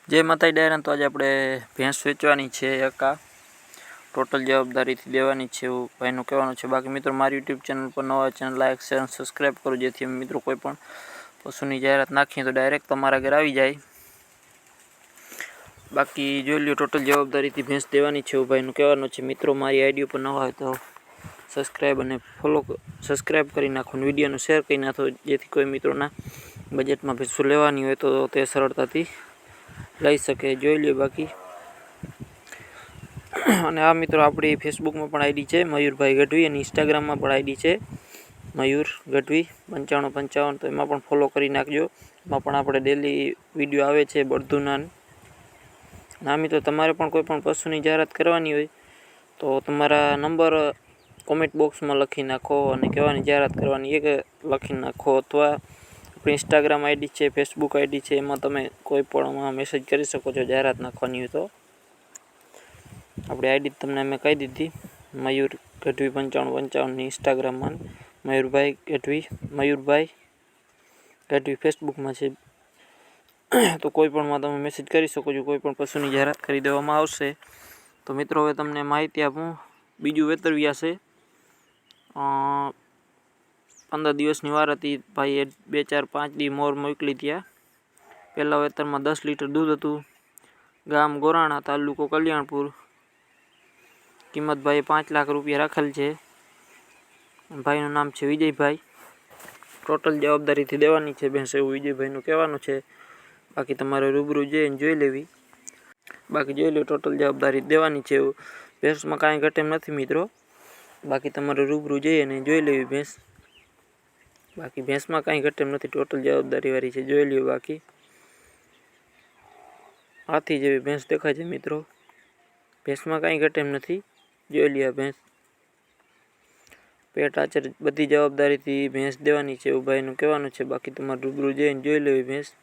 जय माता डायरा। तो आज આપણે ભેંસ વેચવાની છે એકા ટોટલ જવાબદારીથી દેવાની છે એવું ભાઈનું કહેવાનું છે। બાકી મિત્રો મારી યુટ્યુબ ચેનલ પર નવા ચેનલ લાઈક શેર અને સબસ્ક્રાઈબ કરો, જેથી મિત્રો કોઈ પણ પશુની જાહેરાત નાખીએ તો ડાયરેક્ટ તમારા ઘરે આવી જાય। બાકી જોઈ લ્યો, ટોટલ જવાબદારીથી ભેંસ દેવાની છે એવું ભાઈનું કહેવાનું છે। મિત્રો મારી આઈડી ઉપર નવા હોય તો સબસ્ક્રાઈબ અને સબસ્ક્રાઈબ કરી નાખો અને વિડીયોને શેર કરી નાખો, જેથી કોઈ મિત્રોના બજેટમાં ભેંસો લેવાની હોય તો તે સરળતાથી લઈ શકે। જોઈ લ્યો બાકી। અને આ મિત્રો આપણી ફેસબુકમાં પણ આઈડી છે મયુરભાઈ ગઢવી, અને ઇન્સ્ટાગ્રામમાં પણ આઈડી છે મયુર ગઢવી 9555, તો એમાં પણ ફોલો કરી નાખજો। એમાં પણ આપણે ડેલી વિડીયો આવે છે બળદુના। ના મિત્રો તમારે પણ કોઈ પણ પશુની જાહેરાત કરવાની હોય તો તમારા નંબર કોમેન્ટ બોક્સમાં લખી નાખો અને કહેવાની જાહેરાત કરવાની એક લખી નાખો, અથવા આપણી ઇન્સ્ટાગ્રામ આઈડી છે, ફેસબુક આઈડી છે, એમાં તમે કોઈ પણ મેસેજ કરી શકો છો જાહેરાત નાખવાની હોય તો। આપણી આઈડી તમને મેં કહી દીધી, મયુર ગઢવી 9555 ઇન્સ્ટાગ્રામમાં, મયુરભાઈ ગઢવી ફેસબુકમાં છે। તો કોઈ પણમાં તમે મેસેજ કરી શકો છો, કોઈ પણ પશુની જાહેરાત કરી દેવામાં આવશે। તો મિત્રો હવે તમને માહિતી આપું। બીજું વેતરવ્યા છે, 15 દિવસની વાર હતી। ભાઈએ 2 4 5 દી મોર મોકલી ત્યાં। પહેલા વેતરમાં 10 લીટર દૂધ હતું। ગામ ગોરાણા, તાલુકો કલ્યાણપુર। કિંમત ભાઈએ 5 લાખ રૂપિયા રાખેલ છે। ભાઈનું નામ છે વિજયભાઈ। ટોટલ જવાબદારીથી દેવાની છે ભેંસ એવું વિજયભાઈનું કહેવાનું છે। બાકી તમારે રૂબરૂ જઈને જોઈ લેવી। બાકી જોઈ લો, ટોટલ જવાબદારી દેવાની છે એવું। ભેંસમાં કાંઈ ઘટે એમ નથી મિત્રો। બાકી તમારે રૂબરૂ જઈ અને જોઈ લેવી ભેંસ। બાકી ભેંસમાં કાંઈ ઘટે એમ નથી, ટોટલ જવાબદારીવાળી છે, જોઈ લ્યો। બાકી હાથી જેવી ભેંસ દેખાય છે મિત્રો। ભેંસમાં કાંઈ ઘટે એમ નથી, જોઈ લ્યો ભેંસ। પેટ આચર બધી જવાબદારીથી ભેંસ દેવાની છે એવું ભાઈનું કહેવાનું છે। બાકી તમારે રૂબરૂ જઈને જોઈ લેવી ભેંસ,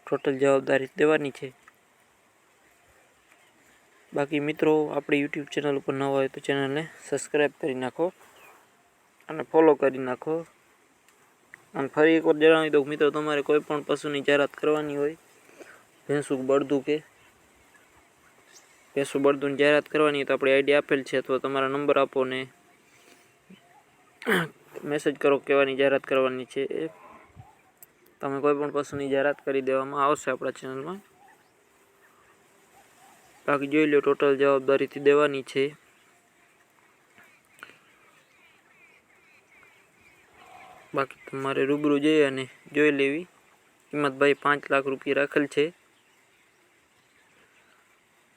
ટોટલ જવાબદારી દેવાની છે। બાકી મિત્રો આપણી યુટ્યુબ ચેનલ ઉપર નવા હોય તો ચેનલને સબસ્ક્રાઈબ કરી નાખો અને ફોલો કરી નાખો। અને ફરી એકવાર જણાવી દઉં મિત્રો, તમારે કોઈ પણ પશુની જાહેરાત કરવાની હોય, ભેંસું બળદું કે ભેંસું બળદુની જાહેરાત કરવાની હોય તો આપણી આઈડી આપેલ છે, અથવા તમારા નંબર આપો ને મેસેજ કરો કહેવાની જાહેરાત કરવાની છે। તમે કોઈ પણ પશુની જાહેરાત કરી દેવામાં આવશે આપણા ચેનલમાં। બાકી જોઈ લો, ટોટલ જવાબદારીથી દેવાની છે। બાકી તમારે રૂબરૂ જઈ અને જોઈ લેવી। કિંમત ભાઈ 5 લાખ રૂપિયા રાખેલ છે।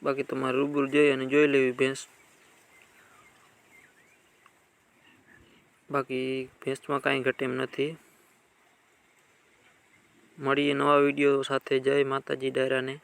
બાકી તમારે રૂબરૂ જઈ અને જોઈ લેવી ભેંસ। બાકી ભેંસમાં કાંઈ ઘટે એમ નથી। મળીએ નવા વિડીયો સાથે। જય માતાજી ડાયરાને।